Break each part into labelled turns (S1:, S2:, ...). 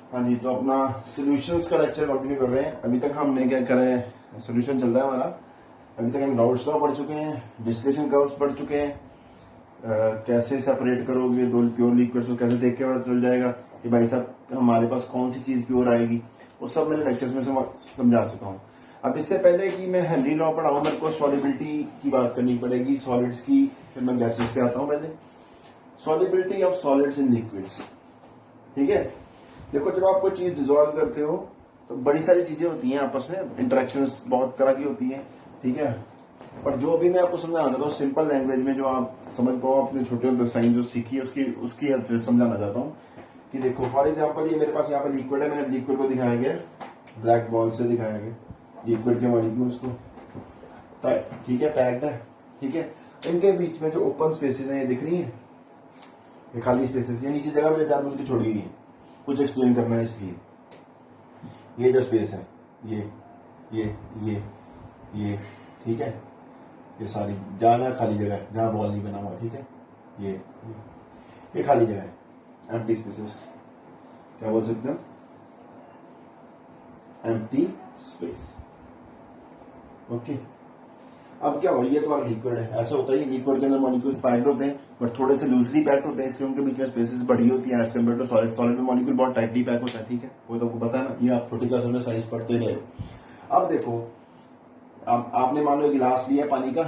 S1: हाँ जी, तो अपना सॉल्यूशंस का लेक्चर कंटिन्यू कर रहे हैं। अभी तक हमने क्या करा है, सॉल्यूशन चल रहा है हमारा। अभी तक हम राउल्ट्स लॉ पढ़ चुके हैं, डिस्टिलेशन कर्व्स पढ़ चुके हैं। कैसे सेपरेट करोगे दो प्योर लिक्विड्स को, कैसे देख के पता चल जाएगा कि भाई साहब हमारे पास कौन सी चीज प्योर आएगी, वो सब मैंने लेक्चर्स में समझा चुका हूँ। अब इससे पहले कि मैं हेनरी लॉ पढ़ाऊँ, मेरे को सॉल्युबिलिटी की बात करनी पड़ेगी, सॉलिड्स की, फिर मैं गैसेस पे आता हूँ। पहले solubility of solids in liquids. ठीक है, देखो जब आप कोई चीज डिजोल्व करते हो तो बड़ी सारी चीजें होती हैं आपस में, इंटरेक्शंस बहुत तरह की होती हैं। ठीक है, पर जो भी मैं आपको समझाना चाहता हूँ सिंपल लैंग्वेज में, जो आप समझ पाओ, अपने छोटे होते साइंस जो सीखी है उसकी हेल्प से समझाना चाहता हूँ। कि देखो फॉर एग्जाम्पल ये मेरे पास यहाँ पे लिक्विड है, मैंने लिक्विड को दिखाया गया ब्लैक बॉल से, दिखाया गया लिक्विड के मॉलिक्यूल्स को। ठीक है, पैक्ड है। ठीक है, इनके बीच में जो ओपन स्पेसेस हैं ये दिख रही है, ये खाली स्पेसेस, ये नीचे जगह मैंने जानबूझ के छोड़ी हुई है, कुछ एक्सप्लेन करना है इसलिए। ये जो स्पेस है, ये ठीक है, ये सारी जहाँ खाली जगह है, जहाँ बॉल नहीं बना हुआ। ठीक है, ये खाली जगह है, एम्प्टी स्पेसेस, क्या बोल सकते हैं, एम्प्टी स्पेस। ओके, अब क्या हो, ये तो लिक्विड है, ऐसा होता है लिक्विड के अंदर मॉलिक्यूल्स पैक्ड होते हैं बट थोड़े से लूजली पैक्ड होते हैं, इसलिए उनके बीच में स्पेसेस बड़ी होती है as compared to solid. Solid में मॉलिक्यूल बहुत टाइटली पैक होता है। ठीक है, वो तो आपको पता है ना, ये आप छोटी क्लास में साइंस पढ़ते रहे हो। अब देखो, आपने मान लो गिलास लिया पानी का,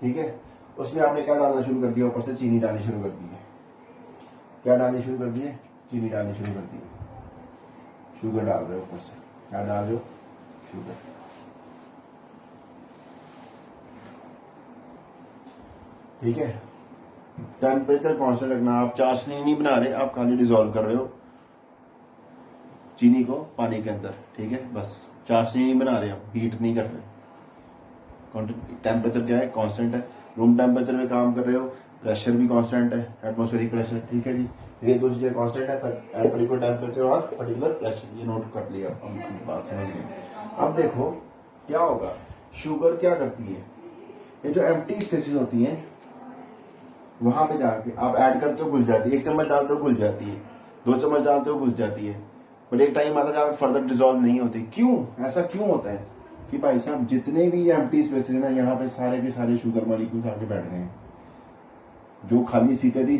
S1: ठीक है, उसमें आपने क्या डालना शुरू कर दिया, ऊपर से चीनी डालनी शुरू कर दी है। क्या डालनी शुरू कर दी है, चीनी डालनी शुरू कर दी है। शुगर डाल रहे हो ऊपर से, क्या डाल रहे हो, शुगर। ठीक है, टेम्परेचर कांस्टेंट रखना, आप चाशनी नहीं बना रहे, आप खाली डिजोल्व कर रहे हो चीनी को पानी के अंदर। ठीक है, बस चाशनी नहीं बना रहे, आप हीट नहीं कर रहे। टेम्परेचर क्या है, कांस्टेंट है, रूम टेम्परेचर में काम कर रहे हो, प्रेशर भी कांस्टेंट है, एटमॉस्फेरिक प्रेशर। ठीक है जी, ये दो चीजें कांस्टेंट है, पर्टिकुलर टेम्परेचर और पर्टिकुलर प्रेशर, ये नोट कर लिया, बात समझ गए। अब देखो क्या होगा, शुगर क्या करती है, ये जो एम्प्टी स्पेसेस होती हैं वहां पे जाके आप ऐड करते हो, घुल जाती है। 1 चम्मच डालते हो घुल जाती है, 2 चम्मच डालते हो घुल जाती है, बट एक टाइम आता है फर्दर डिजोल्व नहीं होती। क्यों, ऐसा क्यों होता है कि भाई साहब जितने भी एम्प्टी स्पेसेस है ना, यहाँ पे सारे के सारे शुगर मॉलिक्यूल्स आके बैठ गए हैं। जो खाली सीटें थी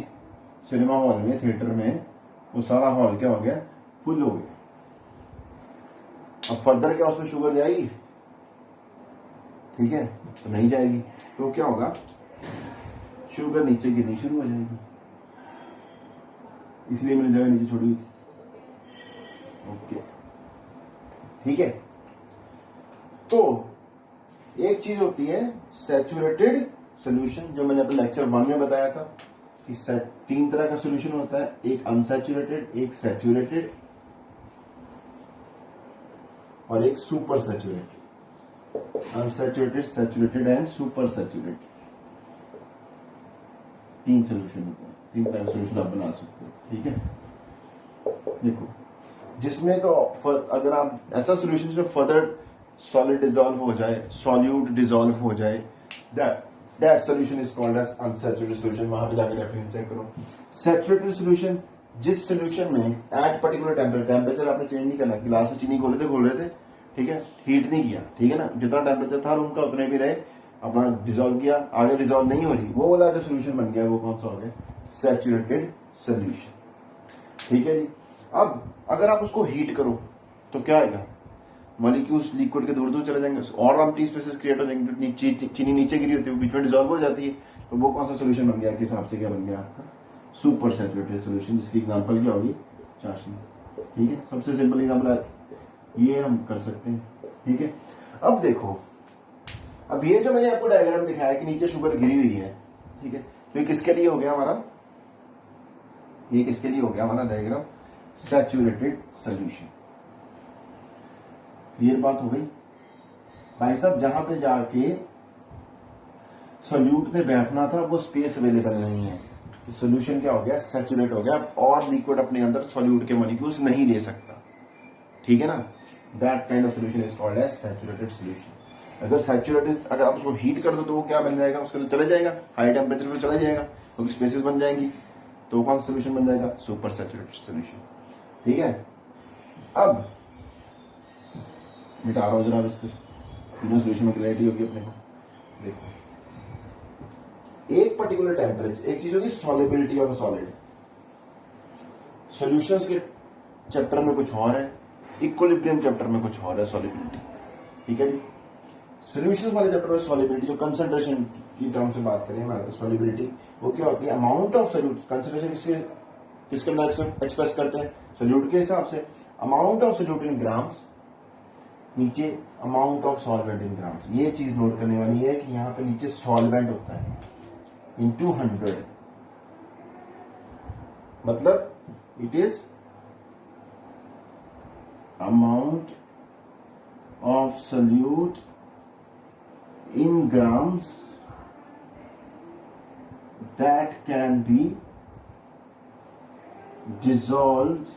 S1: सिनेमा हॉल में, थिएटर में, वो सारा हॉल क्या हो गया, फुल हो गया। अब फर्दर क्या उसमें शुगर जाएगी, ठीक है, तो नहीं जाएगी। तो क्या होगा, शुगर नीचे गिरनी शुरू हो जाएगी, इसलिए मैंने जगह नीचे छोड़ी हुई थी। ओके, ठीक है, तो एक चीज होती है सैचुरेटेड सॉल्यूशन, जो मैंने अपने लेक्चर 1 में बताया था कि 3 तरह का सॉल्यूशन होता है, एक अनसैचुरेटेड, एक सैचुरेटेड और एक super saturated. Unsaturated, saturated and super saturated, 3 solution होते हैं, 3 तरह का सॉल्यूशन आप बना सकते हो। ठीक है, देखो जिसमें तो अगर आप ऐसा सॉल्यूशन जिसमें फर्दर सॉलिड डिजोल्व हो जाए, सॉल्यूट डिजोल्व हो जाए, that solution is called as unsaturated solution. वहां पे जाकर डेफिनेशन चेक करो। सैचुरेटेड सॉल्यूशन, जिस सॉल्यूशन में एट पर्टिकुलर टेम्परेचर आपने चेंज नहीं करना, गिलास में चीनी घोल रहे थे, ठीक है, हीट नहीं किया, ठीक है ना, जितना टेम्परेचर था रूम का उतने भी रहे, अपना डिजोल्व किया, आगे डिजोल्व नहीं हो रही, वो वाला जो सॉल्यूशन बन गया वो कौन सा हो गया, सैचुरेटेड सॉल्यूशन। ठीक है जी, अब अगर आप उसको हीट करो तो क्या आएगा, मॉलिक्यूल्स लिक्विड के दूर दूर चले जाएंगे और एम्प्टी स्पेसेस क्रिएट हो जाएंगे, नीचे चीनी नीचे गिरी होती है, बीच में डिजोल्व हो जाती है, तो वो कौन सा सॉल्यूशन बन गया, किस हिसाब से क्या बन गया आपका, सुपर सैचुरेटेड सॉल्यूशन, जिसकी एग्जांपल क्या होगी, चाशनी। ठीक है, सबसे सिंपल एग्जांपल ये हम कर सकते हैं। ठीक है, अब देखो, अब ये जो मैंने आपको डायग्राम दिखाया कि नीचे शुगर गिरी हुई है, ठीक है, तो ये किसके लिए हो गया हमारा, ये किसके लिए हो गया हमारा डायग्राम, सैचुरेटेड सॉल्यूशन। क्लियर बात हो गई भाई साहब, जहां पे जाके सॉल्यूट में बैठना था वो स्पेस अवेलेबल नहीं है, सॉल्यूशन क्या हो गया, सैचुरेट हो गया, और लिक्विड अपने अंदर सॉल्यूट के मॉलिक्यूल्स नहीं ले सकता। ठीक है ना, that kind of solution is called as saturated solution. अगर सैचुरेटेड, अगर आप उसको हीट कर दो तो वो क्या बन जाएगा, उसके लिए चले जाएगा, हाई टेम्परेचर पे चला जाएगा, क्योंकि स्पेसेस बन जाएंगी, तो कौन सा सॉल्यूशन बन जाएगा, सुपर सैचुरेटेड सॉल्यूशन। ठीक है, अब मिटा रहा हूं जरा इस पर, तीनों सोल्यूशन में क्लैरिटी होगी अपने को। देखो एक पर्टिकुलर टेम्परेचर, एक चीज होती है solubility of a solid, solutions के चैप्टर में कुछ और है, इक्विलिब्रियम चैप्टर में कुछ और है सॉलिबिलिटी, ठीक है जी। सॉल्यूशंस वाले चैप्टर में सॉलिबिलिटी, जो कंसंट्रेशन की टर्म से बात करें हमारे सॉलिबिलिटी, वो क्या होती है, अमाउंट ऑफ सॉल्यूट, कंसंट्रेशन किसके अंदर एक्सप्रेस करते हैं, सॉल्यूट के हिसाब से, amount of solute in grams, नीचे amount of solvent in grams. ये चीज नोट करने वाली है कि यहां पे नीचे सॉल्वेंट होता है इनटू 100, मतलब it is amount of solute in grams that can be dissolved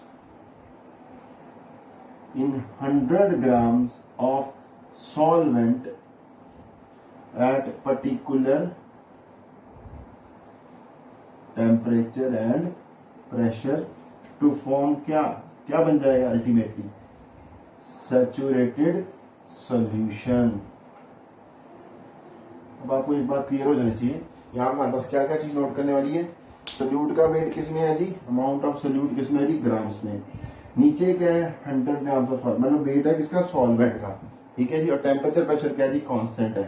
S1: in 100 grams of solvent at particular temperature and pressure to form क्या बन जाएगा अल्टीमेटली, सैचुरेटेड सॉल्यूशन। अब आपको एक बात क्लियर हो जानी चाहिए, यहाँ हमारे पास क्या क्या चीज नोट करने वाली है, सोल्यूट का वेट किसमें है जी, अमाउंट ऑफ सोल्यूट किसमें है जी, ग्राम्स में, नीचे क्या है 100 ग्राम्स ऑफ सॉल्वेंट, मतलब वेट है किसका, सॉल्वेंट का, ठीक है जी, और टेम्परेचर प्रेशर क्या है जी, कांस्टेंट है,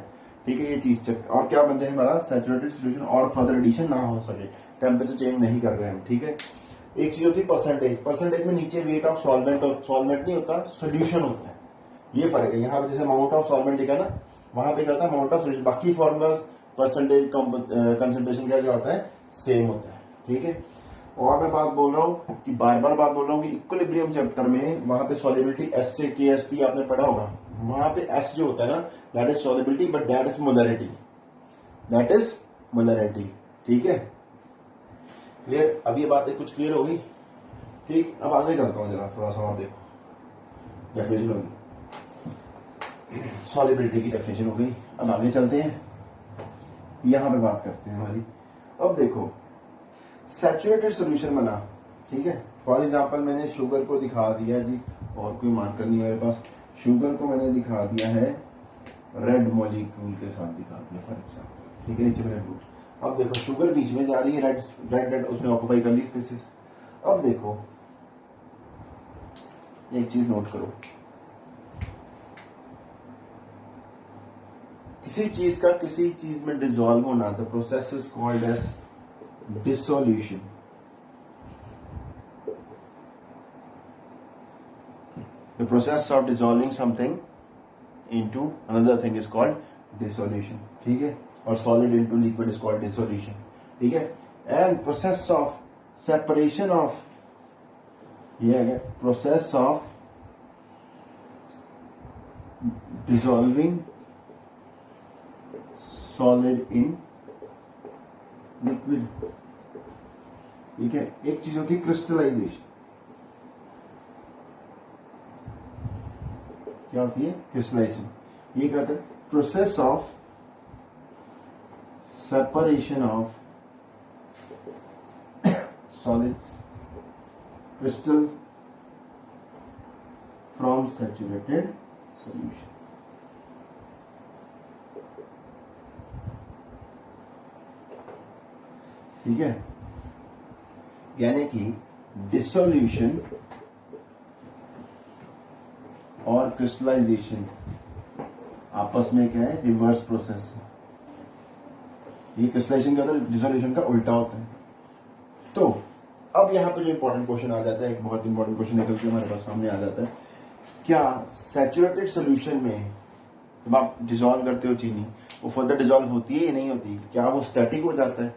S1: ठीक है। ये चीज चेक, और क्या बन जाए हमारा सैचुरेटेड सोल्यूशन, और फर्दर एडिशन ना हो सके, टेम्परेचर चेंज नहीं कर रहे हम, ठीक है। एक चीज होती है परसेंटेज, परसेंटेज में नीचे वेट ऑफ सॉल्वेंट, और सॉल्वेंट नहीं होता, सोल्यूशन होता है, ये फर्क है। यहाँ पे जैसे अमाउंट ऑफ सॉल्वेंट लिखा ना, वहां पे क्या होता है अमाउंट ऑफ सोल्यूशन, बाकी फॉर्मुलाज परसेंटेज कंसंट्रेशन क्या होता है, सेम होता है, ठीक है। और मैं बात बोल रहा हूँ कि बार बार बात बोल रहा हूँ कि इक्विलिब्रियम चैप्टर में वहां पे सॉलिबिलिटी एस से के एस पी आपने पढ़ा होगा, वहां पे एस जो होता है ना, that is solubility, but that is molarity, that is molarity, ठीक है। क्लियर, अब ये बात कुछ क्लियर होगी, ठीक। अब आगे चलता हूँ जरा, थोड़ा सा और देखो, डेफिनेशन होगी, सॉलिबिलिटी की डेफिनेशन हो गई। अब आगे चलते हैं, यहां पे बात करते हैं हमारी। अब देखो सैचुरेटेड सॉल्यूशन बना, ठीक है। फॉर एग्जांपल मैंने शुगर को दिखा दिया जी, और कोई मार्कर नहीं है मेरे पास, शुगर को मैंने दिखा दिया है रेड मॉलिक्यूल के साथ दिखा दिया फॉर एग्जांपल, ठीक है, नीचे में रेड। अब देखो शुगर बीच में जा रही है, रेड रेड उसने ऑक्यूपाई कर ली स्पेसिस। अब देखो एक चीज नोट करो, किसी चीज का किसी चीज में डिसॉल्व होना, the process is called as dissolution. The process of dissolving something into another thing is called dissolution, ठीक है। और solid into liquid is called dissolution, ठीक है। And process of separation of, ये है process of dissolving solid in liquid, ठीक है। एक चीज होती है क्रिस्टलाइजेशन, क्या होती है क्रिस्टलाइजेशन, ये कहते हैं process of separation of solids crystal from saturated solution, ठीक है। यानी कि डिसोल्यूशन और क्रिस्टलाइजेशन आपस में क्या है, रिवर्स प्रोसेस है। ये क्रिस्टलाइजेशन के अंदर डिसोल्यूशन का उल्टा होता है। तो अब यहां पे जो इंपॉर्टेंट क्वेश्चन आ जाता है, एक बहुत इंपॉर्टेंट क्वेश्चन निकल के हमारे पास सामने आ जाता है, क्या सैचुरेटेड सोल्यूशन में जब आप डिसॉल्व करते हो चीनी, वो फर्दर डिसॉल्व होती है या नहीं होती, क्या वो स्टैटिक हो जाता है?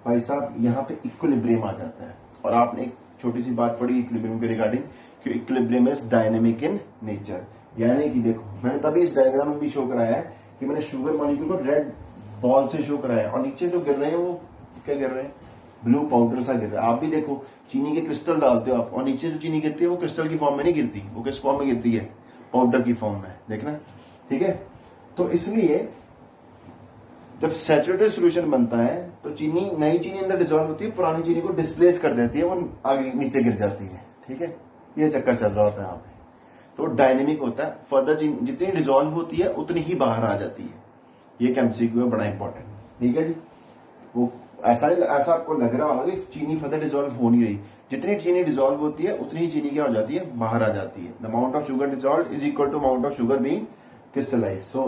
S1: भाई साहब यहाँ पे इक्विलिब्रियम आ जाता है। और आपने एक छोटी सी बात पढ़ी इक्विलिब्रियम के रिगार्डिंग कि equilibrium is dynamic in nature, यानी कि देखो मैंने तभी इस डायग्राम में भी शो कराया है कि मैंने शुगर मॉलिक्यूल को रेड बॉल से शो कराया और नीचे जो गिर रहे हैं वो क्या गिर रहे हैं, ब्लू पाउडर सा गिर रहा है। आप भी देखो चीनी के क्रिस्टल डालते हो आप और नीचे जो चीनी गिरती है वो क्रिस्टल की फॉर्म में नहीं गिरती, वो किस फॉर्म में गिरती है, पाउडर की फॉर्म में, देखना, ठीक है। तो इसलिए जब सैचुरेटेड सॉल्यूशन बनता है तो चीनी, नई चीनी अंदर डिसॉल्व होती है, पुरानी चीनी को डिस्प्लेस कर देती है, वो आगे नीचे गिर जाती है, ठीक है। ये चक्कर चल रहा होता है यहाँ पे। तो डायनेमिक होता है, फर्दर जितनी डिजोल्व होती है उतनी ही बाहर आ जाती है। ये एमसीक्यू है, बड़ा इंपॉर्टेंट। ठीक है जी। वो ऐसा आपको लग रहा होगा कि चीनी फर्दर डिजोल्व हो नहीं रही, जितनी चीनी डिजोल्व होती है उतनी ही चीनी क्या हो जाती है, बाहर आ जाती है। The amount of sugar dissolve is equal to amount of sugar being crystallised. So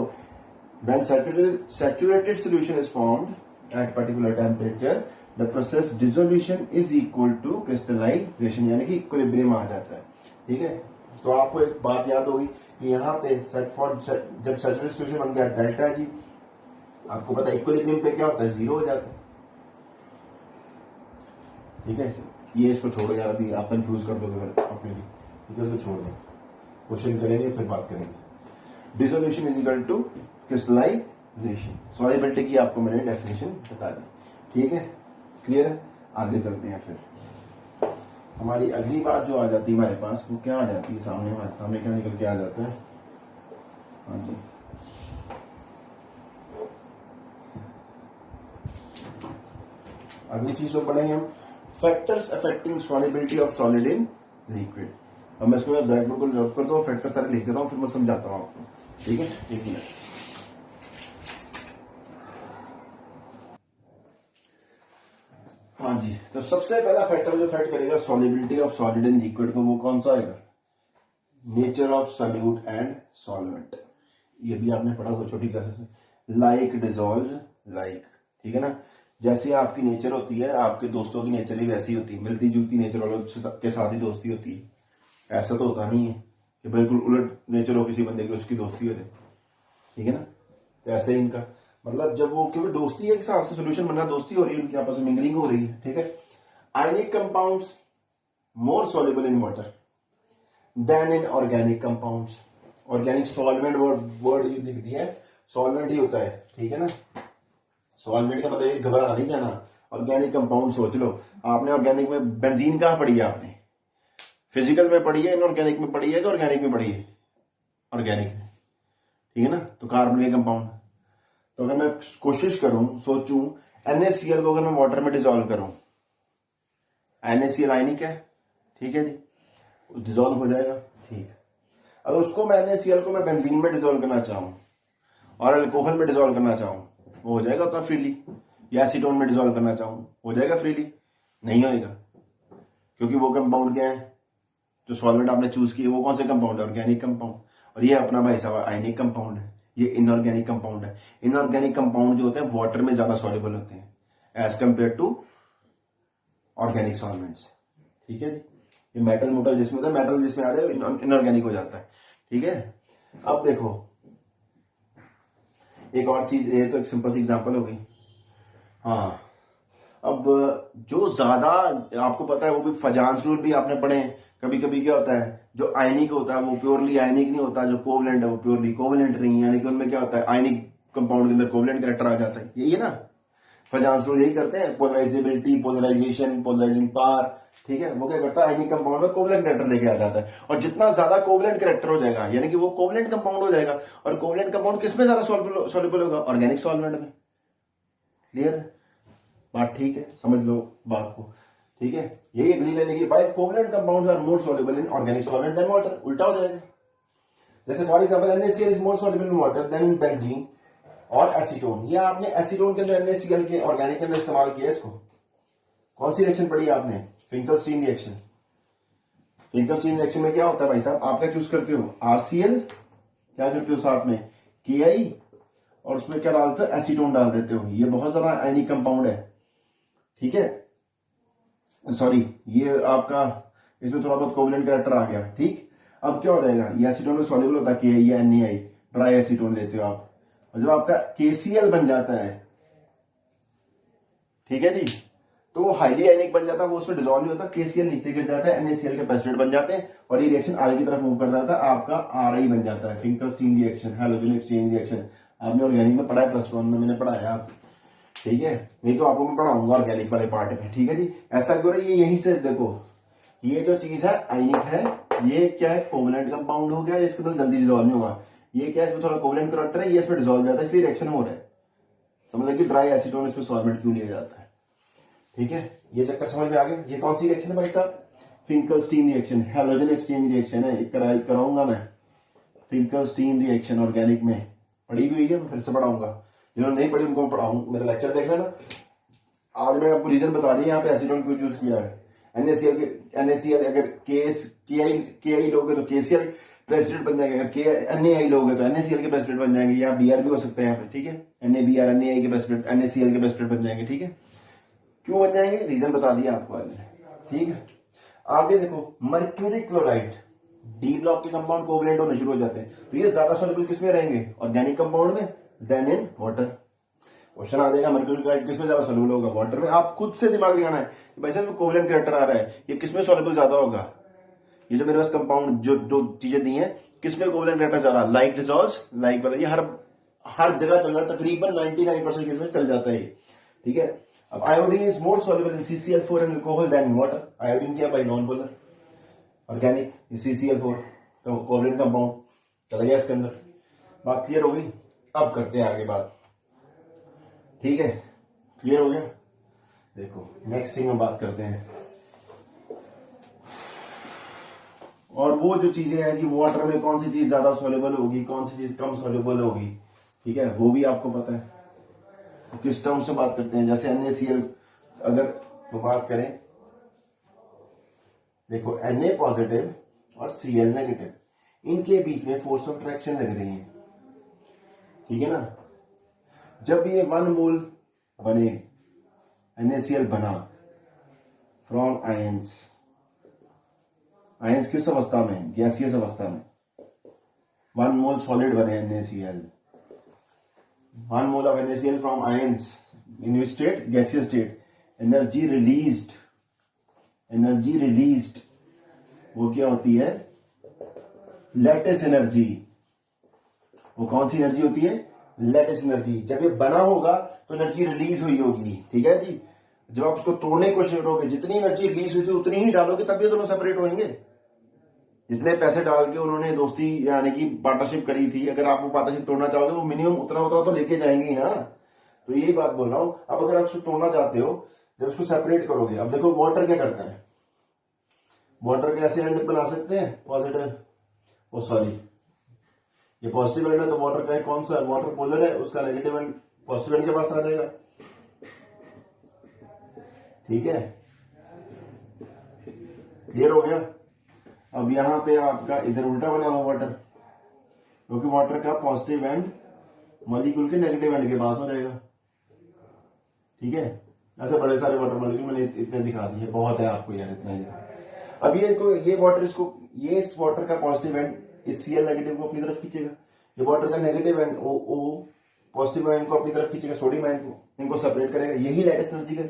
S1: when saturated solution is formed at particular temperature, the process dissolution is equal to crystallization, यानी कि इक्विलिब्रियम आ जाता है। ठीक है। तो आपको एक बात याद होगी कि यहाँ पे जब सैचुरेटेड सॉल्यूशन बन गया डेल्टा जी, आपको पता है इक्विलिब्रियम पे क्या होता है, जीरो हो जाता है। ठीक है। ये इसको छोड़ो यार, अभी आप कंफ्यूज कर दोगे फिर अपने लिए। ठीक है, इसको छोड़ दो, क्वेश्चन करेंगे फिर बात करेंगे। Dissolution is equal to crystallisation. Solubility की आपको मैंने डेफिनेशन बता दी। ठीक है, क्लियर है। आगे चलते हैं। फिर हमारी अगली बात जो आ जाती है हमारे पास, वो क्या आ जाती है सामने, हमारे सामने क्या निकल के आ जाता है। हाँ जी, अगली चीज जो पढ़ेंगे हम, factors affecting solubility of solid in liquid. अब मैं इसको ब्लैक बोर्ड को लॉक कर दो, फैक्टर सारे लिख देता हूँ, फिर मैं समझाता हूँ आपको। ठीक है, एक मिनट। हाँ जी, तो सबसे पहला फैक्टर जो इफेक्ट करेगा solubility of solid in liquid को, वो कौन सा आएगा, nature of solute and solvent. ये भी आपने पढ़ा होगा छोटी क्लासेस में। लाइक डिजोल्व लाइक, ठीक है ना। जैसे आपकी नेचर होती है, आपके दोस्तों की नेचर भी वैसी होती है, मिलती जुलती नेचर वालों के साथ ही दोस्ती होती है। ऐसा तो होता नहीं है कि बिल्कुल उलट नेचर हो किसी बंदे की, उसकी दोस्ती हो जाए। ठीक है ना। तो ऐसे ही इनका मतलब, जब वो क्योंकि दोस्ती है, हिसाब से सोल्यूशन बनना, दोस्ती हो रही है, उनकी आपस में मिंगलिंग हो रही है। ठीक है। Ionic compounds more soluble in water than in organic compounds. Organic solvent word ये लिख दिया है, सॉल्वेंट ही होता है। ठीक है ना। सॉल्वेंट का मतलब घबरा नहीं जाना। ऑर्गेनिक कंपाउंड सोच लो, आपने ऑर्गेनिक में बेंजीन कहां पढ़ी है, आपने फिजिकल में पढ़ी है, इनऑर्गेनिक में पढ़ी है कि ऑर्गेनिक में पढ़ी है, ऑर्गेनिक में। ठीक है ना। तो कार्बन के कंपाउंड, तो अगर मैं कोशिश करूं, सोचूं, NaCl को अगर मैं वाटर में डिजोल्व करूं, NaCl आयनिक है, ठीक है जी, डिजोल्व हो जाएगा। ठीक। अगर उसको मैं NaCl को मैं बेंजीन में डिजोल्व करना चाहूं और अल्कोहल में डिजोल्व करना चाहूं, वो हो जाएगा उतना फ्रीली। या एसीटोन में डिजोल्व करना चाहूं, हो जाएगा फ्रीली? नहीं होएगा, क्योंकि वो कंपाउंड क्या है, जो सॉल्वेंट आपने चूज किया वो कौन से कंपाउंड है, ऑर्गेनिक कंपाउंड। और ये अपना भाई साहब आयनिक कंपाउंड है, ये इनऑर्गेनिक कंपाउंड है। इनऑर्गेनिक कंपाउंड जो होते हैं वाटर में ज्यादा सॉल्युबल होते हैं as compare to organic solvents. ठीक है जी। ये मेटल मोटल जिसमें होता है, मेटल जिसमें आ जाए इनऑर्गेनिक हो जाता है। ठीक है। अब देखो एक और चीज, ये तो एक सिंपल सी एग्जांपल हो गई। हाँ, अब जो ज्यादा आपको पता है, वो भी फजांस रूल भी आपने पढ़े हैं। कभी कभी क्या होता है, जो आयनिक होता है वो प्योरली आयनिक नहीं होता, जो कोवलेंट है वो प्योरली कोवलेंट नहीं, यानी कि उनमें क्या होता है, आयनिक कंपाउंड के अंदर कोवलेंट कैरेक्टर आ जाता है। यही है ना, फजांस रूल यही करते हैं, पोलराइजेबिलिटी, पोलराइजेशन, पोलराइजिंग पावर। ठीक है। वो क्या करता है, आयनिक कंपाउंड में कोवलेंट कैरेक्टर लेके आ जाता है, और जितना ज्यादा कोवलेंट कैरेक्टर हो जाएगा, यानी कि वो कोवलेंट कंपाउंड हो जाएगा। और कोवलेंट कंपाउंड किसमें ज्यादा सॉल्युबल होगा, ऑर्गेनिक सॉल्वेंट में। क्लियर है बात? ठीक है, समझ लो बात को। ठीक है। यही अगली लेने की बात, covalent compounds are more soluble in organic solvent than water. उल्टा हो जाएगा। जैसे for example NaCl is more soluble in water than in benzene और एसीटोन। ये आपने एसीटोन के अंदर NaCl के ऑर्गेनिक के अंदर इस्तेमाल किया इसको। कौन सी रिएक्शन पढ़ी आपने, फिंकलस्टीन रिएक्शन। फिंकलस्टीन रिएक्शन में क्या होता है भाई साहब, आप क्या चूज करते हो, RCl, क्या करते हो साथ में Ki, और उसमें क्या डालते हो, एसीटोन डाल देते हो। ये बहुत ज्यादा आयनिक कंपाउंड है। ठीक है। सॉरी, ये आपका इसमें थोड़ा बहुत कोवलेंट कैरेक्टर आ गया। ठीक। अब क्या हो जाएगा, ये एसीटोन में सॉल्युबल होता है कि ये NaI, ड्राई एसीटोन लेते हो आप, और जब आपका KCl बन जाता है, ठीक है जी, तो वो हाईली आयनिक बन जाता है, वो उसमें डिजोल्व नहीं होता, KCl नीचे गिर जाता है, NaCl के पेस्टेट बन जाते हैं, और ये रिएक्शन आगे की तरफ मूव कर जाता है, आपका RI बन जाता है, Finkelstein reaction, halogen exchange reaction. आपने ऑर्गेनिक में पढ़ा है, +1 में मैंने पढ़ाया आप। ठीक है। नहीं तो आपको मैं पढ़ाऊंगा ऑर्गेनिक वाले पार्ट में। ठीक है जी। ऐसा क्यों रहा है, ये यहीं से देखो, ये जो चीज है आयनिक है, ये क्या है, कोवलेंट कंपाउंड हो गया, इसके अंदर जल्दी डिजोल्व नहीं होगा। ये क्या है, इसमें थोड़ा कोवलेंट कैरेक्टर है, ये इसमें डिजोल्व हो जाता है, इसलिए रिएक्शन हो रहा है। समझ लगे, ड्राई एसीटोन इसमें सॉल्वेंट क्यों लिया जाता है। ठीक है। ये चक्कर समझ में आ गया। ये कौन सी रिएक्शन है भाई साहब, Finkelstein reaction, halogen exchange reaction है, कराऊंगा मैं। फिंकलस्टीन रिएक्शन ऑर्गेनिक में पढ़ी हुई है, मैं फिर से पढ़ाऊंगा। जिन्होंने नहीं पढ़ी उनको पढ़ाऊंगा, मेरा लेक्चर देख लेना। आज मैं आपको रीजन बता दिया यहाँ पे एसीटोन क्यों चूज किया है। NaCl अगर KI लोगे तो KCl प्रेसिडेंट बन जाएंगे, अगर NaI लोगे तो NaCl के प्रेसिडेंट बन जाएंगे। यहाँ Br भी हो सकते हैं यहाँ पे, ठीक है। NaBr NaI के प्रेसिडेंट, NaCl के प्रेसिडेंट बन जाएंगे, ठीक है। क्यों बन जाएंगे, रीजन बता दिया आपको आज, ठीक है। आगे देखो, मर्क्यूरी क्लोराइड डी ब्लॉक के कंपाउंड कोवलेंट होने शुरू हो जाते हैं, तो ये ज्यादा सॉल्युबल किसमें रहेंगे, ऑर्गेनिक कंपाउंड में, देन इन वाटर। क्वेश्चन आ जाएगा मर्क्यूरी क्लोराइड किसमें ज्यादा सॉल्युबल होगा, वाटर में। आप खुद से दिमाग लगाना है कि भाई साहब कोवलेंट कैरेक्टर आ रहा है, ये किसमें सॉल्युबल ज्यादा होगा। ये जो मेरे पास कंपाउंड जो चीजें दी हैं, किसमें कोवलेंट कैरेक्टर ज्यादा, लाइक डिसॉल्व्स लाइक वाला, ये हर जगह चल जाता है, तकरीबन 99% किसमें चल जाता है, ठीक है। अब iodine is more soluble in CCl4 and alcohol than water. Iodine क्या भाई, non polar organic, CCl4 covalent compound चला गया इसके अंदर। बात क्लियर हो गई। अब करते हैं आगे बात, ठीक है, क्लियर हो गया। देखो नेक्स्ट थिंग हम बात करते हैं, और वो जो चीजें हैं कि वाटर में कौन सी चीज ज्यादा सॉल्युबल होगी, कौन सी चीज कम सॉल्युबल होगी, ठीक है, वो भी आपको पता है। तो किस टर्म से बात करते हैं, जैसे NaCl अगर तो बात करें, देखो Na पॉजिटिव और Cl नेगेटिव, इनके बीच में फोर्स ऑफ अट्रैक्शन लग रही है, ठीक है ना। जब ये 1 मोल बने, NaCl बना फ्रॉम आयंस, आयंस किस अवस्था में, गैसियस अवस्था में, 1 मोल सॉलिड बने NaCl, 1 mole of NaCl from ions in which state, gaseous state. Energy released वो क्या होती है, लैटिस एनर्जी। वो कौन सी एनर्जी होती है, लैटिस एनर्जी। जब ये बना होगा तो एनर्जी रिलीज हुई होगी, ठीक है जी। जब आप उसको तोड़ने की कोशिश करोगे, जितनी एनर्जी रिलीज हुई थी उतनी ही डालोगे, तब ये दोनों सेपरेट होंगे। जितने पैसे डाल के उन्होंने दोस्ती यानी कि पार्टनरशिप करी थी, अगर आप वो पार्टनरशिप तोड़ना चाहोगे वो मिनिमम उतना तो लेके जाएंगे ही ना। तो यही बात बोल रहा हूं। अब अगर आप उसको तोड़ना चाहते हो, जब उसको सेपरेट करोगे, अब देखो वाटर क्या करता है, वाटर कैसे एंड बना सकते हैं, पॉजिटिव, ओ सॉरी ये पॉजिटिव एंड है, तो वाटर का कौन सा, वाटर पोलर है, उसका नेगेटिव एंड पॉजिटिव एंड के पास आ जाएगा, ठीक है, क्लियर हो गया। अब यहां पे आपका इधर उल्टा बना हुआ वाटर, क्योंकि वाटर का पॉजिटिव एंड मॉलिक्यूल के नेगेटिव एंड के पास हो जाएगा, ठीक है। ऐसे बड़े सारे वाटर मॉलिक्यूल मैंने इतने दिखा दिए, बहुत है आपको यार इतना ही। अब ये वाटर ये इस वाटर का पॉजिटिव एंड इस Cl नेगेटिव को अपनी तरफ खींचेगा, ये वाटर का negative and O positive ion को अपनी तरफ खींचेगा, सोडियम आयन को, इनको सेपरेट करेगा। यही लैटिस एनर्जी का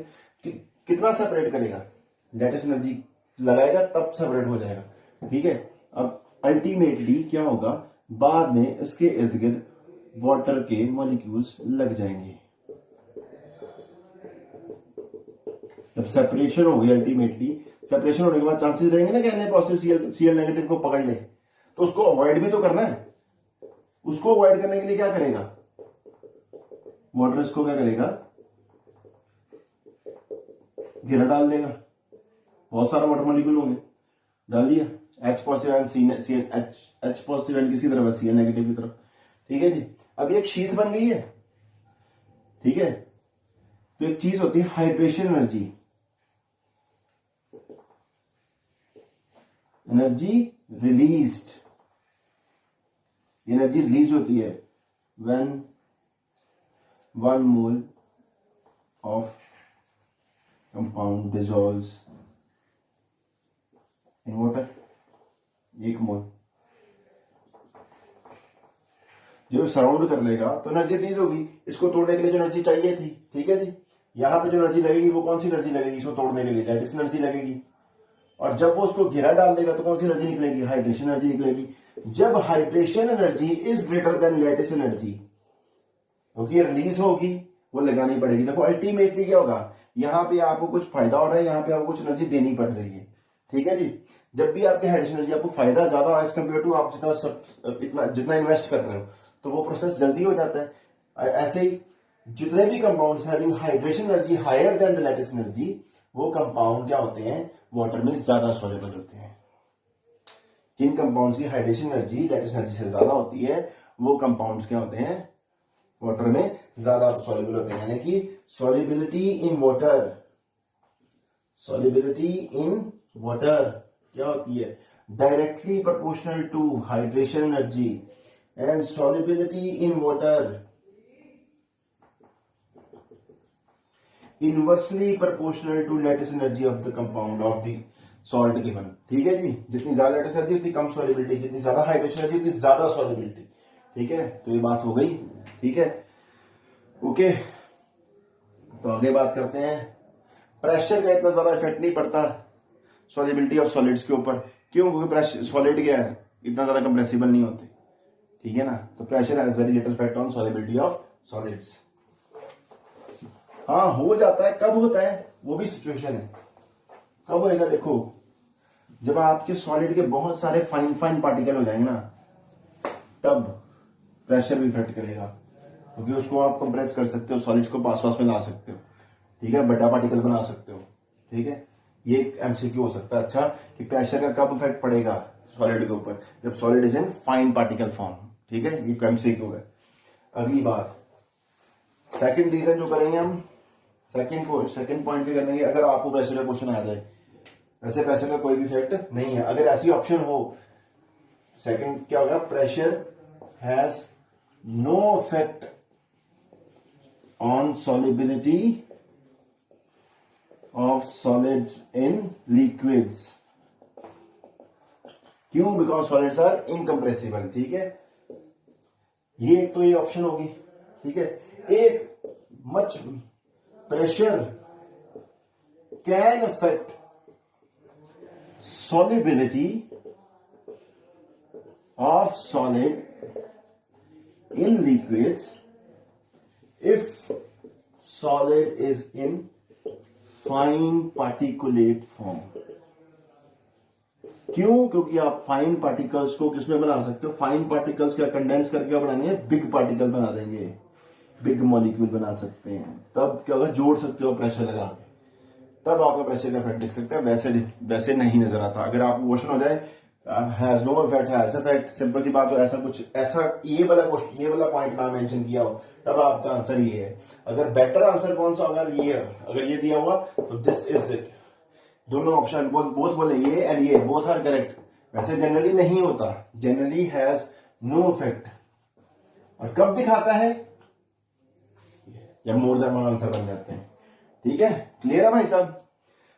S1: कितना सेपरेट करेगा, लैटिस एनर्जी लगाएगा तब सेपरेट हो जाएगा, ठीक है। अब अल्टीमेटली क्या होगा, बाद में इसके इर्द गिर्द वाटर के मॉलिक्यूल्स लग जाएंगे। जब सेपरेशन होगी, अल्टीमेटली सेपरेशन होने के बाद चांसेस रहेंगे ना कि Na पॉजिटिव Cl नेगेटिव को पकड़ ले, तो उसको अवॉइड भी तो करना है। उसको अवॉइड करने के लिए क्या करेगा वाटर, इसको क्या करेगा, घेरा डाल देगा, बहुत सारा वाटर मॉलिक्यूल होंगे, डाल दिया, H positive and H positive and किसकी तरफ है, Cl नेगेटिव की तरफ, ठीक है जी। अब एक शीट बन गई है, ठीक है। तो एक चीज होती है हाइड्रेशन एनर्जी, एनर्जी रिलीज होती है when 1 mole of compound dissolves in water, 1 मोल जब सराउंड कर लेगा तो एनर्जी रिलीज होगी। इसको तोड़ने के लिए जो एनर्जी चाहिए थी, ठीक है जी, यहां पे जो एनर्जी लगेगी वो कौन सी एनर्जी लगेगी, इसको तोड़ने के लिए लैटिस एनर्जी लगेगी। और जब वो उसको घेरा डाल देगा तो कौन सी एनर्जी निकलेगी, हाइड्रेशन एनर्जी निकलेगी। जब hydration energy is greater than lattice energy, क्योंकि रिलीज होगी, वो लगानी पड़ेगी। देखो अल्टीमेटली क्या होगा, यहां पे आपको कुछ फायदा हो रहा है, यहां पे आपको कुछ एनर्जी देनी पड़ रही है, ठीक है जी। जब भी आपके हाइड्रेशन एनर्जी आपको फायदा ज्यादा हो एज कम्पेयर टू आप जितना इन्वेस्ट कर रहे हो, तो वो प्रोसेस जल्दी हो जाता है। ऐसे ही जितने भी compounds having hydration energy higher than the lattice energy, वो कंपाउंड क्या होते हैं, वाटर में ज्यादा सॉल्युबल होते हैं। जिन कंपाउंड्स की हाइड्रेशन एनर्जी लैटिस एनर्जी से ज्यादा होती है वो कंपाउंड्स क्या होते हैं, वाटर में ज्यादा सॉल्युबल होते हैं। यानी कि solubility in water, solubility in water क्या होती है, directly proportional to hydration energy and solubility in water inversely proportional to lattice energy of the compound of the salt given. ठीक है जी, जितनी ज्यादा लैटिस एनर्जी उतनी कम सॉल्युबिलिटी, जितनी ज्यादा हाइड्रेशन एनर्जी उतनी ज्यादा सॉल्युबिलिटी। ठीक है, तो ये बात हो गई। ठीक है, ओके, तो आगे बात करते हैं। प्रेशर का इतना ज्यादा इफेक्ट नहीं पड़ता सॉल्युबिलिटी ऑफ सॉलिड्स के ऊपर। क्यों? क्योंकि प्रेशर सॉलिड क्या है, इतना ज्यादा कंप्रेसिबल नहीं होते। ठीक है ना, तो pressure has very little effect on solubility of solids. हाँ, हो जाता है। कब होता है वो भी सिचुएशन है। कब होएगा? देखो, जब आपके सॉलिड के बहुत सारे फाइन फाइन पार्टिकल हो जाएंगे ना, तब प्रेशर भी इफेक्ट करेगा, क्योंकि उसको आप कंप्रेस कर सकते हो, सॉलिड्स को पास पास में ला सकते हो। ठीक है, बड़ा पार्टिकल बना सकते हो। ठीक है, ये एक एमसीक्यू हो सकता है। अच्छा, कि प्रेशर का कब इफेक्ट पड़ेगा सॉलिड के ऊपर? जब solid is in fine particle form. ठीक है, ये एमसीक्यू है। अगली बात, सेकंड रीजन जो करेंगे हम, सेकंड पॉइंट पे करेंगे। अगर आपको प्रेशर का क्वेश्चन आ जाए, वैसे प्रेशर का कोई भी इफेक्ट नहीं है, अगर ऐसी ऑप्शन हो, सेकंड क्या होगा, pressure has no effect on solubility of solids in liquids. क्यों? Because solids are incompressible. ठीक है, ये तो ये ऑप्शन होगी। ठीक है, एक much pressure can affect solubility of solid in liquids if solid is in fine particulate form। क्यों? क्योंकि आप फाइन पार्टिकल्स को किसमें बना सकते हो, फाइन पार्टिकल्स क्या कंडेंस करके क्या बनाएंगे, बिग पार्टिकल बना देंगे, बिग मॉलिक्यूल बना सकते हैं। तब क्या होगा, जोड़ सकते हो प्रेशर लगा के, तब आपका प्रेशर का इफेक्ट देख सकते हैं। वैसे नहीं नजर आता। अगर आपको क्वेश्चन हो जाए has no effect, has effect, simple सी बात हो, ऐसा कुछ ऐसा ये वाला पॉइंट ना मेंशन किया हो, तब आपका आंसर ये है। अगर बेटर आंसर कौन सा होगा, ये, अगर ये दिया हुआ तो दिस इज इट। दोनों ऑप्शन बोथ बोले, ये एंड ये, बोथ आर करेक्ट। वैसे जनरली नहीं होता, जनरली हैज नो इफेक्ट। और कब दिखाता है, जब मोर देन वन आंसर बन जाते हैं। ठीक है, क्लियर है भाई साहब?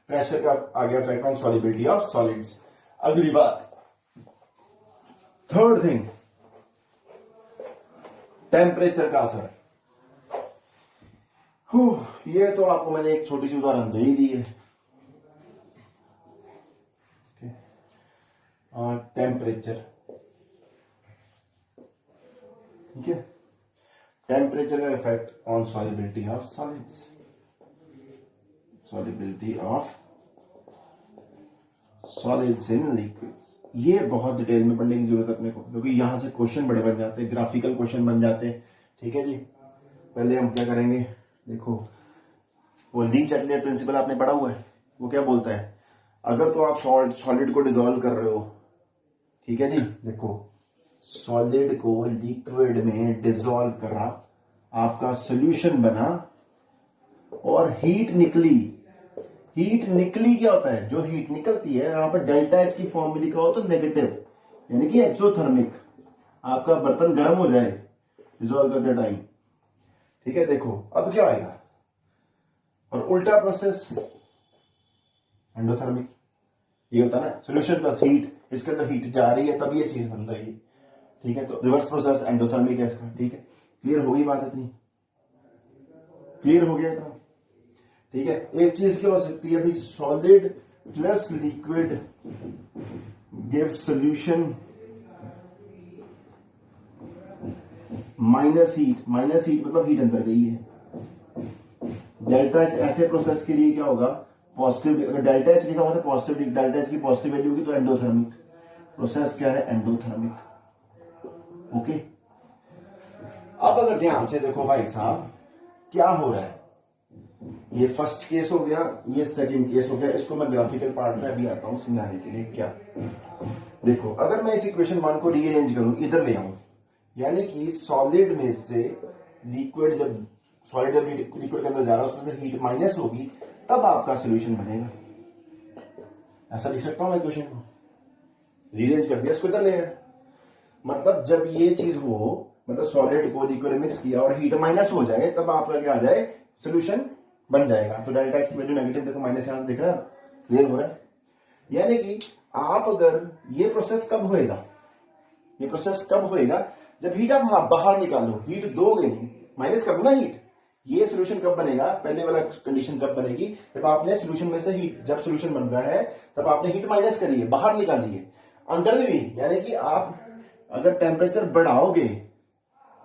S1: प्रेशर का आ गया effect on solubility of solids. अगली बात, थर्ड थिंग, टेम्परेचर का असर। ये तो आपको मैंने एक छोटी सी उदाहरण दे ही दी है। और टेम्परेचर, ठीक है, टेम्परेचर का effect on solubility of solids, solubility of solids in liquids. ये बहुत डिटेल में पढ़ने की जरूरत है अपने को, क्योंकि यहां से क्वेश्चन बड़े बन जाते हैं, ग्राफिकल क्वेश्चन बन जाते हैं। ठीक है जी, पहले हम क्या करेंगे, देखो वो ली चैटलेट प्रिंसिपल आपने पढ़ा हुआ है, वो क्या बोलता है, अगर तो आप सॉलिड को डिसॉल्व कर रहे हो, ठीक है जी, देखो सॉलिड को लिक्विड में डिसॉल्व करा, आपका सॉल्यूशन बना और हीट निकली। हीट निकली क्या होता है, जो हीट निकलती है, यहां पर डेल्टा एच की फॉर्म में लिखा हो तो नेगेटिव, यानी कि एक्सोथर्मिक। आपका बर्तन गर्म हो जाए डिसॉल्व करते टाइम, ठीक है। देखो अब क्या आएगा, और उल्टा प्रोसेस एंडोथर्मिक, ये होता है ना, सॉल्यूशन प्लस हीट, इसके अंदर हीट जा रही है तब ये चीज बन रही है, ठीक है। तो रिवर्स प्रोसेस एंडोथर्मिक है इसका, ठीक है। क्लियर होगी बात, इतनी क्लियर हो गया इतना, ठीक है। एक चीज क्या हो सकती है अभी, solid plus liquid give solution minus heat, minus heat मतलब हीट अंदर गई है। डेल्टा एच ऐसे प्रोसेस के लिए क्या होगा, पॉजिटिव, अगर डेल्टा एच लिखा हुआ तो पॉजिटिव, डेल्टा एच की पॉजिटिव वैल्यू होगी तो एंडोथर्मिक। प्रोसेस क्या है, एंडोथर्मिक, ओके। अब अगर ध्यान से देखो भाई साहब क्या हो रहा है, ये फर्स्ट केस हो गया, ये सेकंड केस हो गया। इसको मैं ग्राफिकल पार्ट में अभी आता हूं समझाने के लिए। क्या देखो, अगर मैं इस इक्वेशन 1 को रीअरेंज करूं, इधर ले आऊं, यानी कि सॉलिड में से लिक्विड जब लिक्विड के अंदर जा रहा है, उसमें से हीट माइनस होगी, तब आपका सोल्यूशन बनेगा। ऐसा लिख सकता हूं मैं इक्वेशन को, रीअरेंज कर दिया, इसको इधर ले आया। मतलब जब ये चीज हो, मतलब सॉलिड को लिक्विड मिक्स किया और हीट माइनस हो जाए, तब आपका क्या आ जाए, सोल्यूशन बन जाएगा। तो डेल्टा एक्स की वैल्यू नेगेटिव, देखो माइनस यहां से दिख रहा है, क्लियर हो रहा है। यानी कि आप अगर ये प्रोसेस कब होएगा, ये प्रोसेस कब होएगा, जब हीट आप बाहर निकालो, हीट दोगे नहीं, माइनस करो ना हीट। ये सोल्यूशन कब बनेगा, पहले वाला कंडीशन कब बनेगी, जब आपने सोल्यूशन में से हीट, जब सोल्यूशन बन रहा है तब आपने हीट माइनस करी है, बाहर निकाली है, अंदर भी। यानी कि आप अगर टेम्परेचर बढ़ाओगे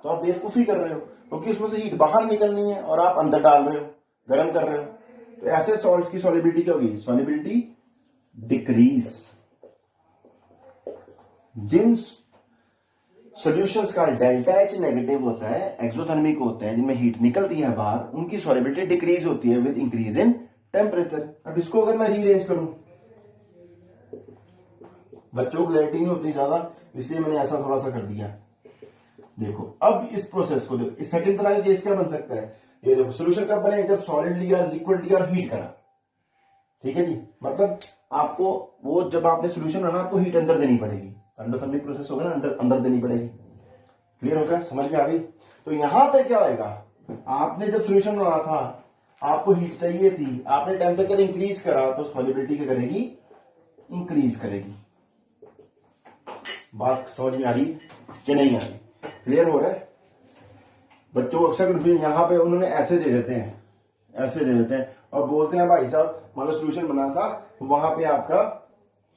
S1: तो आप बेवकूफी कर रहे हो, क्योंकि उसमें से हीट बाहर निकलनी है और आप अंदर डाल रहे हो, गर्म कर रहे हो। तो ऐसे सॉल्ट्स की सॉल्युबिलिटी क्या होगी, सॉल्युबिलिटी डिक्रीज। जिन सॉल्यूशंस का डेल्टा एच नेगेटिव होता है, एक्सोथर्मिक होते हैं, जिनमें हीट निकलती है बाहर, उनकी सॉल्युबिलिटी डिक्रीज होती है विद इंक्रीज इन टेम्परेचर। अब इसको अगर मैं रीअरेंज करूं, बच्चों को क्लैरिटी नहीं होती ज्यादा, इसलिए मैंने ऐसा थोड़ा सा कर दिया। देखो अब इस प्रोसेस को देखो, इस सेकंड तरह का केस क्या बन सकता है, ये देखो सोल्यूशन कब बने, जब सॉलिड लिया, लिक्विड लिया और हीट करा। ठीक है जी, मतलब आपको वो जब आपने सोल्यूशन बनाना, आपको हीट अंदर देनी पड़ेगी, एंडोथर्मिक प्रोसेस होगा ना, अंदर देनी पड़ेगी। क्लियर होगा, समझ में आ गई। तो यहां पे क्या होगा, आपने जब सोल्यूशन बनाना था, आपको हीट चाहिए थी, आपने टेम्परेचर इंक्रीज करा, तो सॉल्युबिलिटी क्या करेगी, इंक्रीज करेगी। बात समझ में आ रही कि नहीं आ रही, क्लियर हो रहा है। बच्चों को अक्सर कंफ्यूजन यहां पे उन्होंने ऐसे दे देते हैं, ऐसे दे देते हैं और बोलते हैं भाई साहब मान लो सोल्यूशन बना था, वहां पे आपका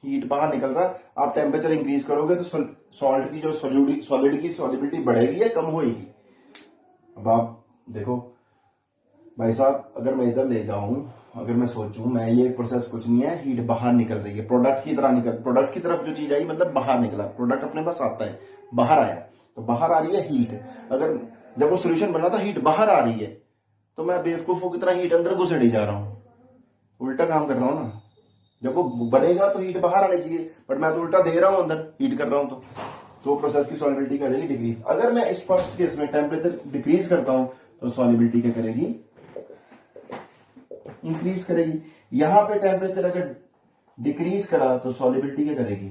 S1: हीट बाहर निकल रहा, आप टेम्परेचर इंक्रीज करोगे तो सॉल्ट की जो सॉलिड की सॉल्युबिलिटी बढ़ेगी या कम होगी। अब आप देखो भाई साहब, अगर मैं इधर ले जाऊं, अगर मैं सोचूं, मैं ये प्रोसेस कुछ नहीं है, हीट बाहर निकल रही है, प्रोडक्ट की तरह निकल, प्रोडक्ट की तरफ जो चीज आई मतलब बाहर निकला, प्रोडक्ट अपने पास आता है, बाहर आया, तो बाहर आ रही है हीट। अगर जब वो सोल्यूशन बना था हीट बाहर आ रही है, तो मैं बेवकूफों की तरह हीट अंदर घुसेड़ी जा रहा हूं, उल्टा काम कर रहा हूं ना। जब वो बनेगा तो हीट बाहर आनी चाहिए, बट मैं तो उल्टा दे रहा हूं, अंदर हीट कर रहा हूं। तो प्रोसेस की सॉल्युबिलिटी करेगी डिक्रीज। अगर मैं इस फर्स्ट केस में टेम्परेचर डिक्रीज करता हूं, तो सॉल्युबिलिटी क्या करेगी, इंक्रीज करेगी। यहां पे टेम्परेचर अगर डिक्रीज करा तो सॉल्युबिलिटी क्या करेगी,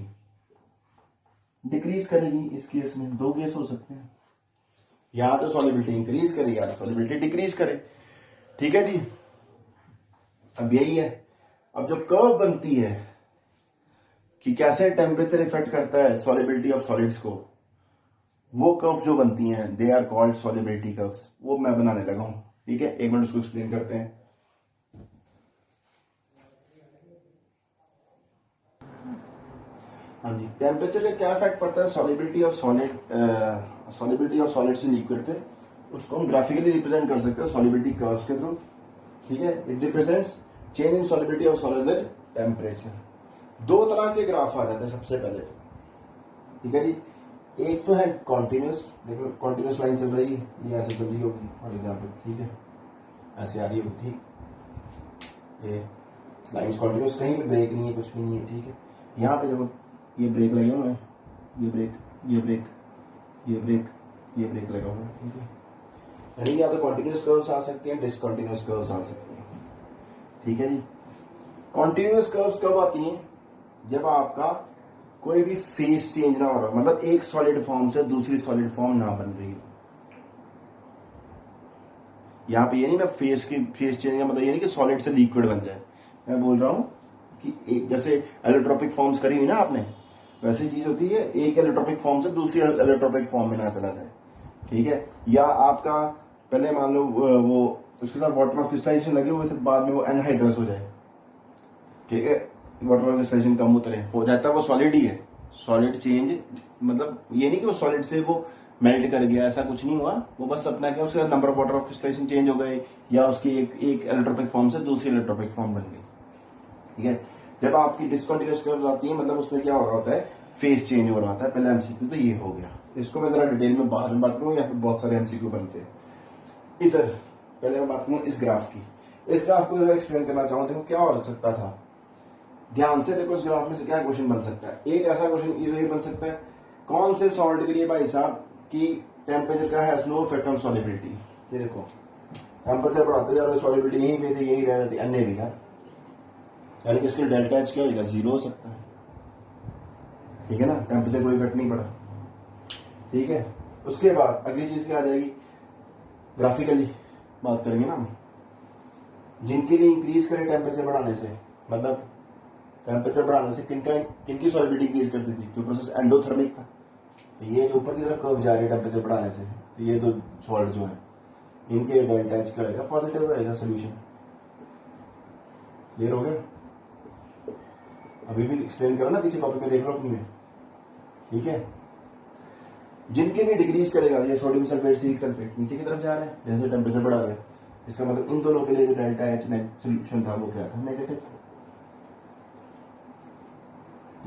S1: डिक्रीज करेगी। इस केस में दो केस हो सकते हैं, या तो सॉल्युबिलिटी इंक्रीज करे या तो सॉल्युबिलिटी डिक्रीज करे। ठीक है जी, अब यही है। अब जो कर्व बनती है कि कैसे टेम्परेचर इफेक्ट करता है सॉल्युबिलिटी ऑफ सॉलिड्स को, वो कर्व जो बनती हैं they are called solubility curves, वो मैं बनाने लगा हूं। ठीक है, एक मिनट उसको एक्सप्लेन करते हैं। हाँ जी, टेम्परेचर का क्या इफेक्ट पड़ता है solubility of solids in liquid पे, उसको हम ग्राफिकली रिप्रेजेंट कर सकते हैं सॉल्युबिलिटी कर्व्स के थ्रू। ठीक है, it represents change in solubility of solid with temperature. दो तरह के ग्राफ आ जाते हैं सबसे पहले। ठीक है जी, एक तो है कॉन्टिन्यूस, देखो कॉन्टिन्यूस लाइन चल रही है, ये ऐसे चल रही होगी फॉर एग्जाम्पल, ठीक है, ऐसे आ रही होगी, ठीक, ये लाइन्स कॉन्टिन्यूस, कहीं भी ब्रेक नहीं है, कुछ भी नहीं है। ठीक है, यहाँ पे देखो ये ब्रेक लगे हुए हैं, ये ब्रेक, ये ब्रेक, ये ब्रेक, ये ब्रेक लगा हुआ है। ठीक है, यानी या तो कॉन्टिन्यूस कर्व्स आ सकते हैं, डिसकॉन्टिन्यूस कर्व्स आ सकते हैं। ठीक है जी, कॉन्टिन्यूस कर्व्स कब आती हैं, जब आपका कोई भी फेस चेंज ना हो रहा, मतलब एक सॉलिड फॉर्म से दूसरी सॉलिड फॉर्म ना बन रही हो। यहां पे ये नहीं मैं फेस चेंज का मतलब ये नहीं कि सॉलिड से लिक्विड बन जाए, मैं बोल रहा हूं कि एक जैसे एलोट्रोपिक फॉर्म्स करी हुई ना आपने, वैसी चीज होती है, एक एलोट्रोपिक फॉर्म से दूसरी एलोट्रोपिक फॉर्म में ना चला जाए। ठीक है, या आपका पहले मान लो वो उसके साथ वाटर ऑफ क्रिस्टलाइजेशन लगे हुए थे, बाद में वो एनहाइड्रस हो जाए। ठीक है, वाटर ऑफ क्रिस्टलाइजेशन कम उतरे, हो जाता है वो सॉलिड ही है। सॉलिड चेंज मतलब ये नहीं कि वो सॉलिड से वो मेल्ट कर गया, ऐसा कुछ नहीं हुआ, वो बस अपना क्या उसका number of water of crystallisation change हो गए, या उसकी एक एलोट्रोपिक फॉर्म से दूसरी एलोट्रोपिक फॉर्म बन गई। ठीक है, जब आपकी डिस्कंटिन्यूअस कर्व्स आती है, मतलब उसमें क्या हो रहा होता है, फेस चेंज हो रहा होता है। पहले एमसीक्यू तो ये हो गया, इसको मैं जरा डिटेल में बाद में बात करूँ, यहाँ पे बहुत सारे एमसीक्यू बनते हैं। इधर पहले मैं बात करूँ इस ग्राफ की, इस ग्राफ को अगर एक्सप्लेन करना चाहूँ, देखो क्या हो सकता था, ध्यान से देखो इस ग्राफ में से क्या क्वेश्चन बन सकता है। एक ऐसा क्वेश्चन ये बन सकता है, कौन से सॉल्ट के लिए भाई साहब की टेम्परेचर का has no effect on solubility. ये देखो टेम्परेचर बढ़ाते जा रहे हो, सॉल्युबिलिटी यहीं पे थी, यही रह रही थी, अन्य भी है, यानी कि इसके डेल्टा एच क्या हो जाएगा, 0 हो सकता है। ठीक है ना, टेम्परेचर कोई इफेक्ट नहीं पड़ा। ठीक है, उसके बाद अगली चीज क्या आ जाएगी, ग्राफिकली बात करेंगे ना हम, जिनके लिए इंक्रीज करें टेम्परेचर बढ़ाने से, मतलब टेम्परेचर बढ़ाने से किनकी सॉल्युबिलिटी इंक्रीज करती थी, जो प्रोसेस एंडोथर्मिक था। तो ये जो ऊपर की तरफ कर्व जा रही है टेम्परेचर बढ़ाने से, तो ये दो सॉल्ट जो है इनके डेल्टा एच क्या रहेगा, पॉजिटिव रहेगा सोल्यूशन। क्लियर हो गया, अभी भी एक्सप्लेन करो ना, पीछे कॉपी में देख लो अपनी में। ठीक है, जिनके लिए डिक्रीज करेगा, ये सोडियम सल्फेट, सिलिक सल्फेट नीचे की तरफ जा रहा है जैसे टेम्परेचर बढ़ा रहा है, इसका मतलब इन दोनों के लिए जो डेल्टा एच सोल्यूशन था वो क्या था, नेगेटिव।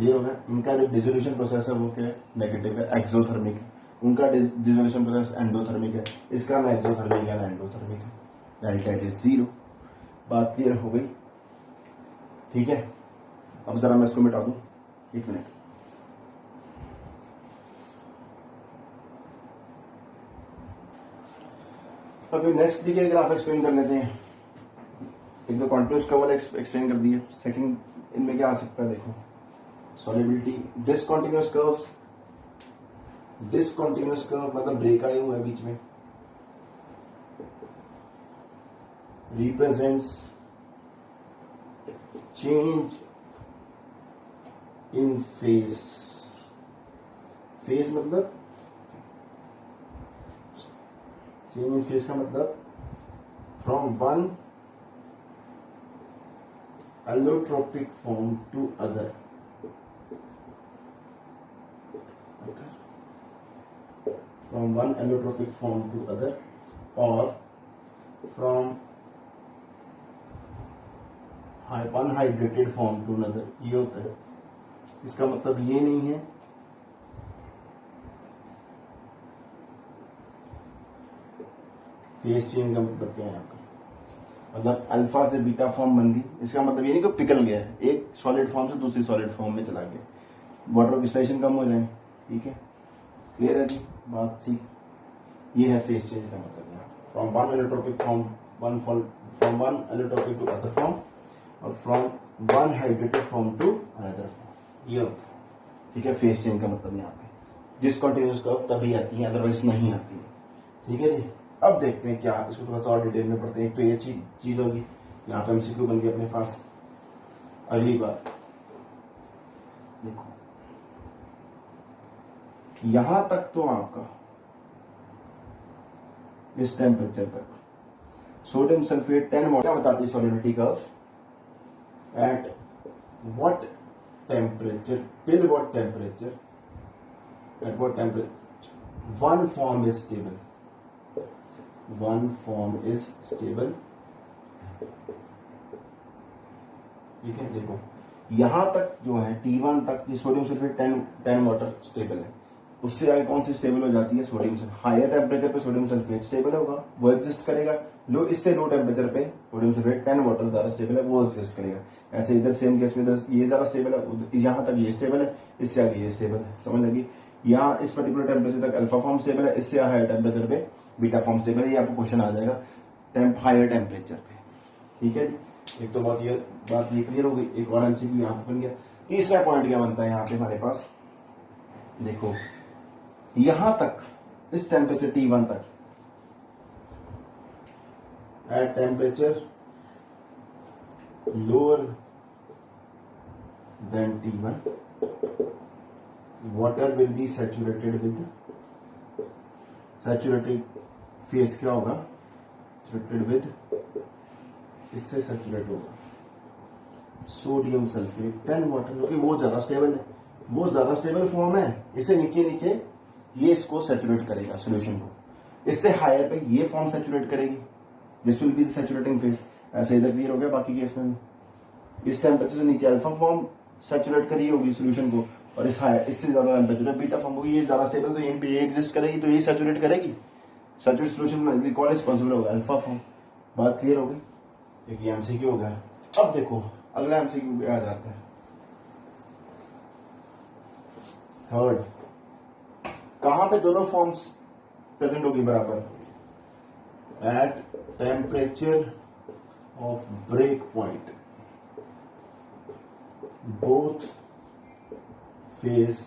S1: ये होगा, इनका जो डिसोल्यूशन प्रोसेस है वो क्या है, नेगेटिव है, एक्सोथर्मिक है। उनका डिसोल्यूशन प्रोसेस एंडोथर्मिक है, इसका ना एक्सोथर्मिक है ना एंडोथर्मिक है, डेल्टा एच 0। बात क्लियर हो गई। ठीक है, अब जरा मैं इसको मिटा दूं, 1 मिनट। अभी नेक्स्ट डी के ग्राफ एक्सप्लेन कर लेते हैं। एक तो कॉन्टिन्यूस कर्व एक्सप्लेन कर दिया, सेकंड इनमें क्या आ सकता है, देखो सॉल्युबिलिटी, डिसकंटिन्यूअस कर्व मतलब ब्रेक आए हुए है बीच में, represents change in phase. Phase मतलब चेंज इन फेज का मतलब from one allotropic form to other, from one allotropic form to other, or from unhydrated form to another। ये होता है, इसका मतलब ये नहीं है फेज चेंज का मतलब क्या है आपका, मतलब अल्फा से बीटा फॉर्म बन गई, इसका मतलब ये नहीं कि पिघल गया है, एक सॉलिड फॉर्म से दूसरी सॉलिड फॉर्म में चला गया, वाटर क्रिस्टलाइजेशन कम हो जाए। ठीक है, क्लियर है जी बात, ठीक। ये है फेज चेंज का मतलब, यहाँ from one allotropic form, from one allotropic to other form, और from one hydrated form to another form, ये होता है। ठीक है, फेज चेंज का मतलब यहाँ पे डिसकंटिन्यूअस कर्व तभी आती है, अदरवाइज नहीं आती है। ठीक है जी, अब देखते हैं क्या, इसको थोड़ा सा और डिटेल में पढ़ते हैं। एक तो ये चीज होगी, यहाँ पे एमसीक्यू बन गया अपने पास। अगली बार देखो, यहां तक तो आपका इस टेम्परेचर तक सोडियम सल्फेट 10 मोल क्या बताती है solubility curve, at what temperature, till what temperature, at what temperature one form is stable, one form is stable। ठीक है, देखो यहां तक जो है T1 तक ये सोडियम सल्फेट 10 वाटर स्टेबल है, उससे आगे कौन सी स्टेबल हो जाती है, सोडियम सल्फेट। हायर टेम्परेचर पे सोडियम सल्फेट स्टेबल होगा, वो एग्जिस्ट करेगा। इससे लो टेम्परेचर पे सोडियम सल्फेट 10 वाटर ज्यादा स्टेबल है, वो एग्जिस्ट करेगा। ऐसे इधर सेम केस में इधर ये ज्यादा स्टेबल है, यहां तक ये स्टेबल है, इससे आगे ये स्टेबल है, समझ लगी। यहाँ इस पर्टिकुलर टेम्परेचर तक अल्फा फॉर्म स्टेबल है, इससे हायर टेम्परेचर पे बीटा फॉर्म स्टेबल है। ये आपको क्वेश्चन आ जाएगा हायर टेम्परेचर पे। ठीक है जी, एक तो बात ये क्लियर हो गई। एक और एमसीक्यू यहाँ पे बन गया। तीसरा पॉइंट क्या बनता है यहाँ पे हमारे पास, देखो यहां तक इस टेम्परेचर T1 तक, at temperature lower than T1 water will be saturated with, saturated face क्या होगा, सैचुरेटेड विद, इससे सैचुरेट होगा सोडियम सल्फेट 10 वाटर, क्योंकि वो ज्यादा स्टेबल है, वो ज्यादा स्टेबल फॉर्म है। इससे नीचे नीचे ये इसको सैचुरेट करेगा सोल्यूशन को, इससे हायर पे ये फॉर्म सैचुरेट करेगी, this will be the saturating phase. ऐसे इधर क्लियर हो गया। बाकी केस में इस टेम्परेचर से नीचे अल्फा फॉर्म सैचुरेट करी होगी सोल्यूशन को, और इस हायर इससे ज्यादा टेम्परेचर बीटा फॉर्म होगी, ये ज्यादा स्टेबल, तो यहीं पे ये एग्जिस्ट करेगी, तो ये सैचुरेट करेगी। सैचुरेट सोल्यूशन में कौन रिस्पॉन्सिबल होगा, अल्फा फॉर्म। बात क्लियर हो गई। एक ये एमसीक्यू हो गया। अब देखो अगला एमसीक्यू क्या आ जाता है, थर्ड, कहां पे दोनों फॉर्म्स प्रेजेंट होगी बराबर, at temperature of break point both phase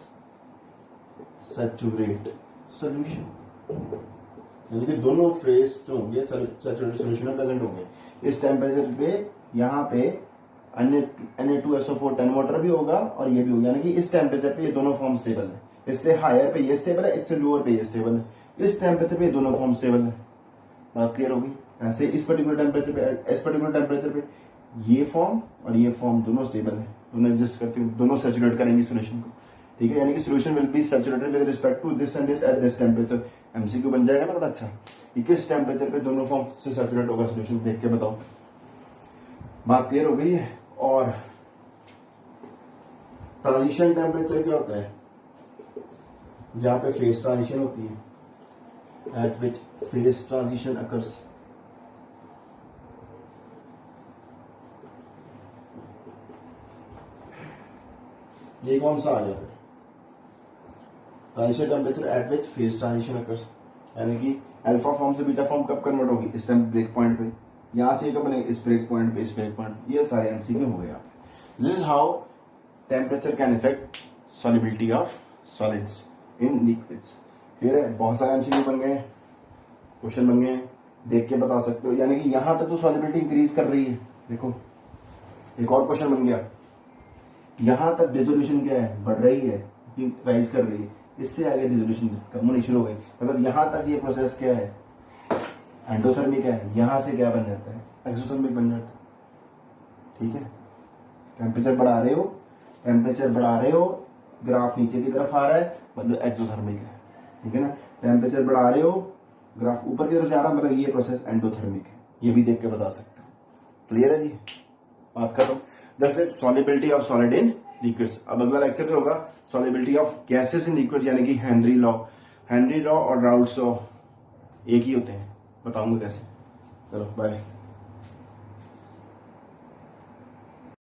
S1: saturate solution, यानी कि दोनों फेस जो होंगे सैचुरेटेड सॉल्यूशन में प्रेजेंट होंगे। इस टेम्परेचर पे यहाँ पे Na2SO4 10 वाटर भी होगा और ये भी होगा, यानी कि इस टेम्परेचर पे ये दोनों फॉर्म स्टेबल है। इससे हायर पे ये स्टेबल है, इससे लोअर पे ये स्टेबल है। इस टेम्परेचर पे ये दोनों फॉर्म स्टेबल है। बात क्लियर होगी। ऐसे इस पर्टिकुलर टेम्परेचर पे, इस पर्टिकुलर टेम्परेचर पे ये फॉर्म और ये फॉर्म दोनों स्टेबल है, दोनों एग्जिस्ट करते हैं, दोनों सैचुरेट करेंगे सोल्यूशन को। ठीक है, यानी कि solution will be saturated with respect to this and this at this temperature. MCQ बन जाएगा ना बड़ा अच्छा, किस टेम्परेचर पे दोनों फॉर्म से सैचुरेट होगा सोल्यूशन, देख के बताओ। बात क्लियर हो गई है। और ट्रांजिशन टेम्परेचर क्या होता है, जहां पे फेज ट्रांजिशन होती है, eight which phase transition occurs. ये कौन सा आ गया फिर, transition temperature at which phase transition occurs, यानी कि अल्फा फॉर्म से बीटा फॉर्म कब कन्वर्ट होगी, इस टाइम ब्रेक पॉइंट पे। यहां से कब बनेगा, इस ब्रेक पॉइंट पे, इस ब्रेक पॉइंट। ये सारे एमसीक्यू हो गए। This is how temperature can effect solubility of solids in liquids. Clear है, बहुत सारे एमसीक्यू बन गए, क्वेश्चन बन गए, देख के बता सकते हो। यानी कि यहां तक तो सॉल्युबिलिटी इंक्रीज कर रही है। देखो एक और क्वेश्चन बन गया, यहां तक डिसोल्यूशन क्या है, बढ़ रही है, राइज कर रही है, इससे आगे डिसोल्यूशन कम होनी शुरू हो गई। मतलब यहां तक ये प्रोसेस क्या है, एंडोथर्मिक है, यहां से क्या बन जाता है, एक्सोथर्मिक बन जाता है। ठीक है, टेम्परेचर बढ़ा रहे हो, टेम्परेचर बढ़ा रहे हो, ग्राफ नीचे की तरफ आ रहा है, मतलब एक्सोथर्मिक है। ठीक है ना, टेम्परेचर बढ़ा रहे हो, ग्राफ ऊपर की तरफ जा रहा है, मतलब ये प्रोसेस एंडोथर्मिक है। ये भी देख के बता सकते हो। क्लियर है जी, बात करो। That's it, solubility of solid in liquids. अब अगला लेक्चर जो होगा solubility of gases in liquids, यानी कि हेनरी लॉ और राउल्ट्स लॉ एक ही होते हैं, बताऊंगा कैसे। चलो बाय।